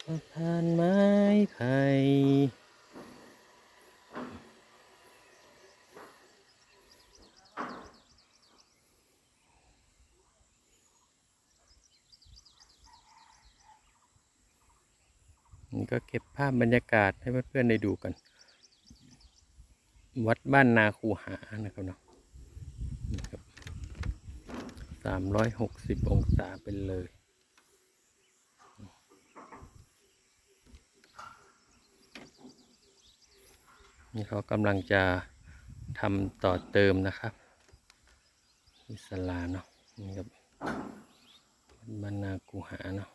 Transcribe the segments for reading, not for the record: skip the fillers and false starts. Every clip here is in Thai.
สะพานไม้ไผ่นี่ก็เก็บภาพบรรยากาศให้เพื่อนๆได้ดูกัน วัดบ้านนาคูหานะครับเนาะ360 องศาไปเลยนี่เขากำลังจะทำต่อเติมนะครับมีศาลาเนาะนี่ครับบ้านนาคูหาเนาะ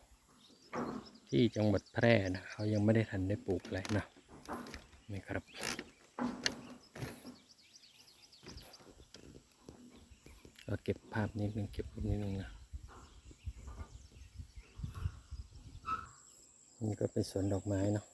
ที่จังหวัดแพร่นะเขายังไม่ได้ทันได้ปลูกอะไรนะนี่ครับก็เก็บภาพนิดนึงเก็บรูปนิดนึงนะนี่ก็เป็นสวนดอกไม้เนาะ